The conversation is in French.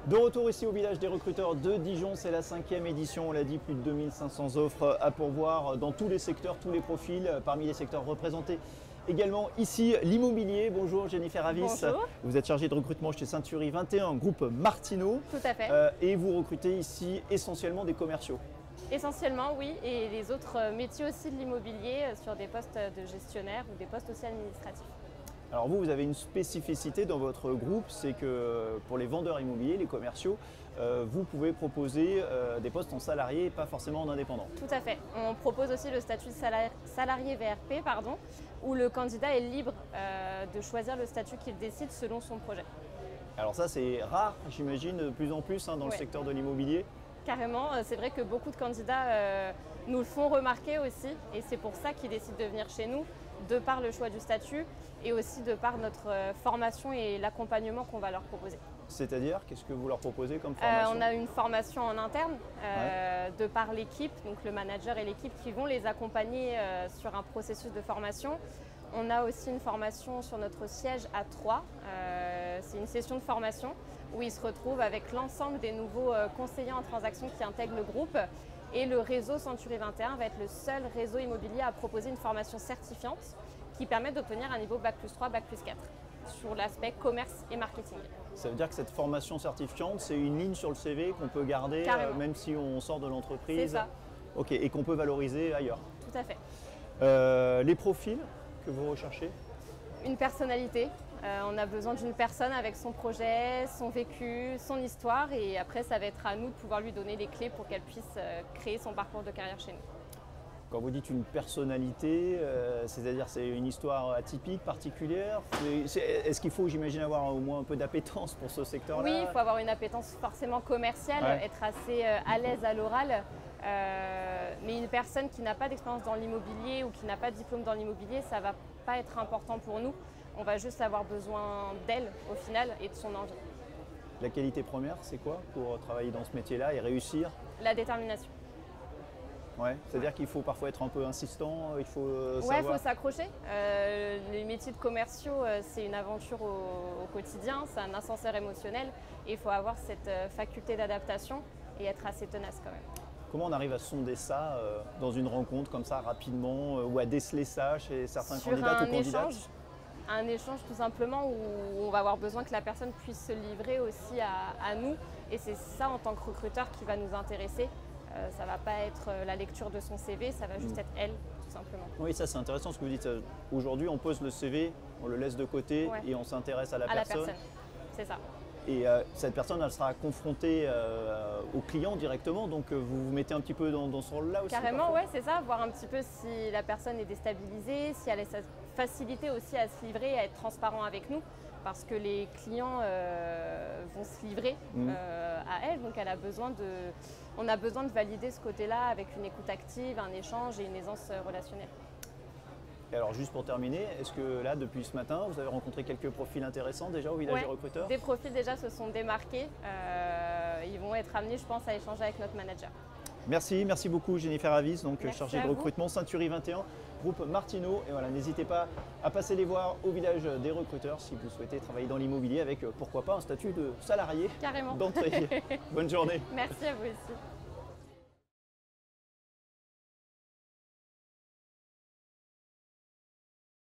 De retour ici au village des recruteurs de Dijon, c'est la 5e édition, on l'a dit, plus de 2500 offres à pourvoir dans tous les secteurs, tous les profils, parmi les secteurs représentés. Également ici l'immobilier. Bonjour Jennifer Avis. Bonjour. Vous êtes chargée de recrutement chez Century 21, groupe Martineau. Tout à fait. Et vous recrutez ici essentiellement des commerciaux. Essentiellement, oui, et les autres métiers aussi de l'immobilier sur des postes de gestionnaire ou des postes aussi administratifs. Alors vous avez une spécificité dans votre groupe, c'est que pour les vendeurs immobiliers, les commerciaux, vous pouvez proposer des postes en salarié et pas forcément en indépendant. Tout à fait. On propose aussi le statut salarié VRP, où le candidat est libre de choisir le statut qu'il décide selon son projet. Alors ça c'est rare, j'imagine, de plus en plus dans le secteur de l'immobilier. Carrément, c'est vrai que beaucoup de candidats nous le font remarquer aussi, et c'est pour ça qu'ils décident de venir chez nous, de par le choix du statut et aussi de par notre formation et l'accompagnement qu'on va leur proposer. C'est-à-dire, qu'est-ce que vous leur proposez comme formation? On a une formation en interne de par l'équipe, donc le manager et l'équipe qui vont les accompagner sur un processus de formation. On a aussi une formation sur notre siège à Troyes. C'est une session de formation où ils se retrouvent avec l'ensemble des nouveaux conseillers en transaction qui intègrent le groupe. Et le réseau Century 21 va être le seul réseau immobilier à proposer une formation certifiante qui permet d'obtenir un niveau Bac+3, Bac+4 sur l'aspect commerce et marketing. Ça veut dire que cette formation certifiante, c'est une ligne sur le CV qu'on peut garder même si on sort de l'entreprise. C'est ça. Ok, et qu'on peut valoriser ailleurs. Tout à fait. Les profils que vous recherchez? Une personnalité. On a besoin d'une personne avec son projet, son vécu, son histoire, et après ça va être à nous de pouvoir lui donner les clés pour qu'elle puisse créer son parcours de carrière chez nous. Quand vous dites une personnalité, c'est-à-dire c'est une histoire atypique, particulière, est-ce qu'il faut, j'imagine, avoir au moins un peu d'appétence pour ce secteur-là? Oui, il faut avoir une appétence forcément commerciale, être assez à l'aise à l'oral. Mais une personne qui n'a pas d'expérience dans l'immobilier ou qui n'a pas de diplôme dans l'immobilier, ça ne va pas être important pour nous. On va juste avoir besoin d'elle au final et de son envie. La qualité première, c'est quoi pour travailler dans ce métier-là et réussir? La détermination. Ouais, c'est-à-dire qu'il faut parfois être un peu insistant, il faut savoir... Ouais, il faut s'accrocher. Les métiers de commerciaux, c'est une aventure au quotidien, c'est un ascenseur émotionnel et il faut avoir cette faculté d'adaptation et être assez tenace quand même. Comment on arrive à sonder ça dans une rencontre comme ça rapidement ou à déceler ça chez certains candidats ou candidates? Un échange tout simplement où on va avoir besoin que la personne puisse se livrer aussi à nous, et c'est ça en tant que recruteur qui va nous intéresser. Ça ne va pas être la lecture de son CV, ça va juste être elle tout simplement. Oui, ça c'est intéressant ce que vous dites. Aujourd'hui on pose le CV, on le laisse de côté et on s'intéresse à la personne. C'est ça. Et cette personne, elle sera confrontée au client directement, donc vous vous mettez un petit peu dans ce rôle-là aussi? Carrément, oui, c'est ça, voir un petit peu si la personne est déstabilisée, si elle a sa facilité aussi à se livrer, à être transparent avec nous, parce que les clients vont se livrer à elle, donc on a besoin de valider ce côté-là avec une écoute active, un échange et une aisance relationnelle. Et alors juste pour terminer, est-ce que là depuis ce matin vous avez rencontré quelques profils intéressants déjà au village des recruteurs? Des profils déjà se sont démarqués, ils vont être amenés je pense à échanger avec notre manager. Merci beaucoup Jennifer Avis, donc chargée de vous. recrutement Century 21, groupe Martineau. Et voilà, n'hésitez pas à passer les voir au village des recruteurs si vous souhaitez travailler dans l'immobilier avec pourquoi pas un statut de salarié d'entrée. Bonne journée. Merci à vous aussi.